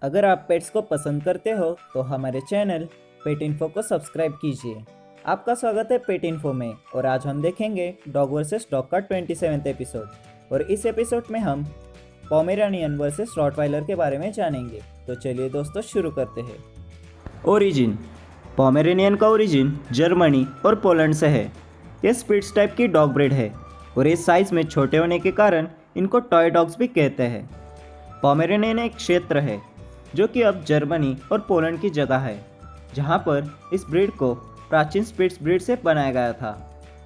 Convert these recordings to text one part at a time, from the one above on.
अगर आप पेट्स को पसंद करते हो तो हमारे चैनल पेट इन्फो को सब्सक्राइब कीजिए। आपका स्वागत है पेट इन्फो में और आज हम देखेंगे डॉग वर्सेस डॉग का 27वां एपिसोड और इस एपिसोड में हम पोमेरानियन वर्सेस रॉटवाइलर के बारे में जानेंगे। तो चलिए दोस्तों शुरू करते हैं। ओरिजिन। पोमेरानियन का ओरिजिन जर्मनी और पोलैंड से है। ये स्पिट्स टाइप की डॉग ब्रीड है और इस साइज़ में छोटे होने के कारण इनको टॉय डॉग्स भी कहते हैं। पोमेरानियन एक क्षेत्र है जो कि अब जर्मनी और पोलैंड की जगह है, जहां पर इस ब्रीड को प्राचीन स्पिट्स ब्रीड से बनाया गया था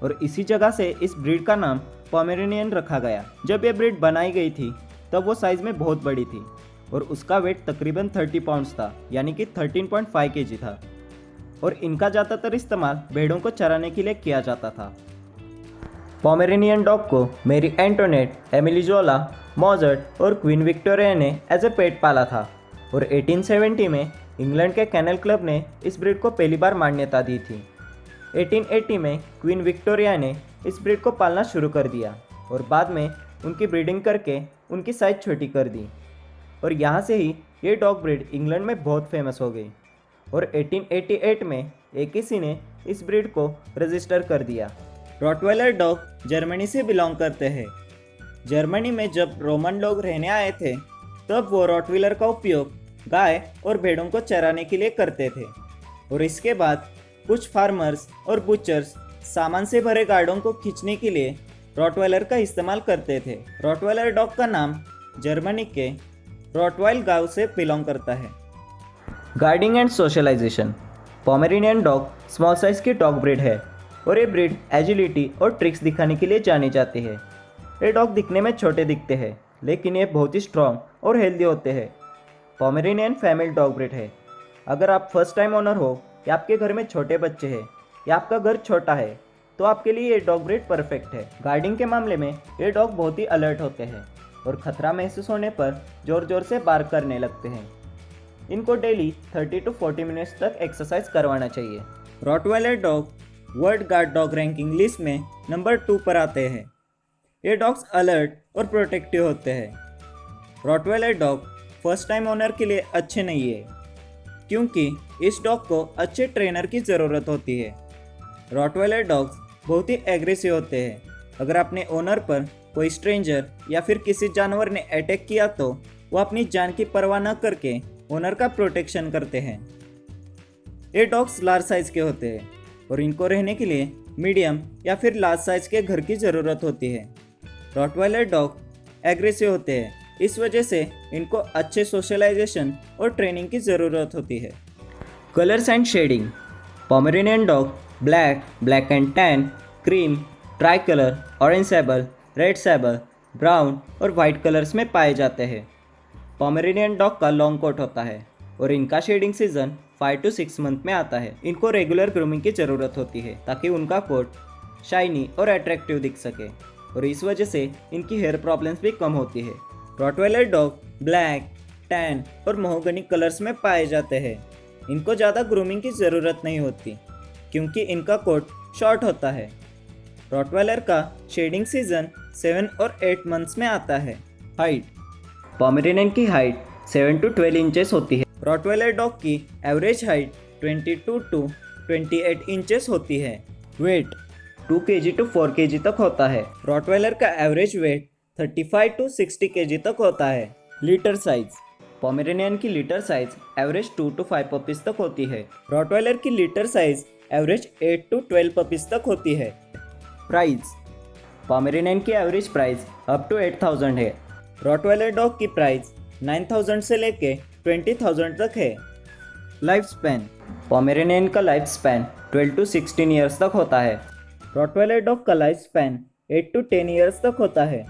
और इसी जगह से इस ब्रीड का नाम पोमेरानियन रखा गया। जब यह ब्रीड बनाई गई थी तब वो साइज़ में बहुत बड़ी थी और उसका वेट तकरीबन 30 पाउंड्स था, यानी कि 13.5 केजी था और इनका ज़्यादातर इस्तेमाल भेड़ों को चराने के लिए किया जाता था। पोमेरानियन डॉग को मेरी एंटोनेट, एमिली जोला, मोजर्ट और क्वीन विक्टोरिया ने एज ए पेट पाला था और 1870 में इंग्लैंड के कैनल क्लब ने इस ब्रीड को पहली बार मान्यता दी थी। 1880 में क्वीन विक्टोरिया ने इस ब्रीड को पालना शुरू कर दिया और बाद में उनकी ब्रीडिंग करके उनकी साइज़ छोटी कर दी और यहाँ से ही ये डॉग ब्रीड इंग्लैंड में बहुत फेमस हो गई और 1888 में एक किसी ने इस ब्रीड को रजिस्टर कर दिया। रॉटवाइलर डॉग जर्मनी से बिलोंग करते हैं। जर्मनी में जब रोमन लोग रहने आए थे तब वो रॉटवाइलर का उपयोग गाय और भेड़ों को चराने के लिए करते थे और इसके बाद कुछ फार्मर्स और बुचर्स सामान से भरे गाड़ों को खींचने के लिए रॉटवाइलर का इस्तेमाल करते थे। रॉटवाइलर डॉग का नाम जर्मनी के रॉटवाइल गांव से बिलोंग करता है। Guarding and socialisation. Pomeranian dog small size की डॉग ब्रीड है और ये ब्रीड एजिलिटी और ट्रिक्स दिखाने के लिए जानी जाती है। ये डॉग दिखने में छोटे दिखते हैं लेकिन ये बहुत ही स्ट्रॉन्ग और हेल्दी होते हैं। पोमेरानियन फैमिली डॉग ब्रीड है। अगर आप फर्स्ट टाइम ओनर हो या आपके घर में छोटे बच्चे हैं या आपका घर छोटा है तो आपके लिए ये डॉग ब्रीड परफेक्ट है। गार्डिंग के मामले में ये डॉग बहुत ही अलर्ट होते हैं और खतरा महसूस होने पर जोर जोर से बार्क करने लगते हैं। इनको डेली 30 to 40 मिनट्स तक एक्सरसाइज करवाना चाहिए। Rottweiler dog world guard dog ranking list में नंबर 2 पर आते हैं। ये डॉग्स अलर्ट और प्रोटेक्टिव होते हैं। Rottweiler dog first time owner के लिए अच्छे नहीं है क्योंकि इस डॉग को अच्छे ट्रेनर की ज़रूरत होती है। रॉटवाइलर डॉग्स बहुत ही एग्रेसिव होते हैं। अगर अपने ओनर पर कोई स्ट्रेंजर या फिर किसी जानवर ने अटैक किया तो वो अपनी जान की परवाह न करके ओनर का प्रोटेक्शन करते हैं। ये डॉग्स लार्ज साइज़ के होते हैं और इनको रहने के लिए मीडियम या फिर लार्ज साइज़ के घर की ज़रूरत होती है। रॉटवाइलर डॉग एग्रेसिव होते हैं, इस वजह से इनको अच्छे सोशलाइजेशन और ट्रेनिंग की ज़रूरत होती है। Colours and shading. Pomeranian dog black, black and tan, cream, tricolour, orange sable, red sable, brown और वाइट कलर्स में पाए जाते हैं। पोमेरानियन डॉग का लॉन्ग कोट होता है और इनका शेडिंग सीजन 5 to 6 मंथ में आता है। इनको रेगुलर ग्रूमिंग की ज़रूरत होती है ताकि उनका कोट शाइनी और अट्रैक्टिव दिख सके और इस वजह से इनकी हेयर प्रॉब्लम्स भी कम होती है। रॉटवाइलर डॉग ब्लैक, टैन और महोगनी कलर्स में पाए जाते हैं। इनको ज़्यादा ग्रूमिंग की ज़रूरत नहीं होती क्योंकि इनका कोट शॉर्ट होता है। रॉटवाइलर का शेडिंग सीजन 7 और 8 मंथ्स में आता है। हाइट। पोमेरानियन की हाइट 7 to 12 इंचेस होती है। रॉटवाइलर डॉग की एवरेज हाइट 22 to 28 इंचेस होती है। वेट 2 kg to 4 kg तक होता है। रॉटवाइलर का एवरेज वेट 35 to 60 kg तक होता है। Litter size. पोमेरानियन की litter size average 2 to 5 puppies तक होती है। रॉटवाइलर की litter size average 8 to 12 puppies तक होती है। प्राइस। पोमेरानियन की एवरेज प्राइस अप टू 8,000 है। रॉटवाइलर डॉग की प्राइस 9,000 से लेके 20,000 तक है। Life span. पोमेरानियन का लाइफ स्पैन 12 to 16 ईयर्स तक होता है। रॉटवाइलर डॉग का लाइफ स्पैन 8 to 10 ईयर्स तक होता है।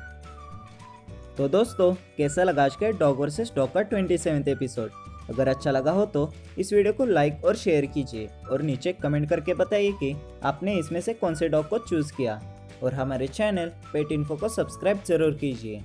तो दोस्तों कैसा लगा आज के डॉग वर्सेस डॉग का 27वां एपिसोड। अगर अच्छा लगा हो तो इस वीडियो को लाइक और शेयर कीजिए और नीचे कमेंट करके बताइए कि आपने इसमें से कौन से डॉग को चूज़ किया और हमारे चैनल पेट इन्फो को सब्सक्राइब जरूर कीजिए।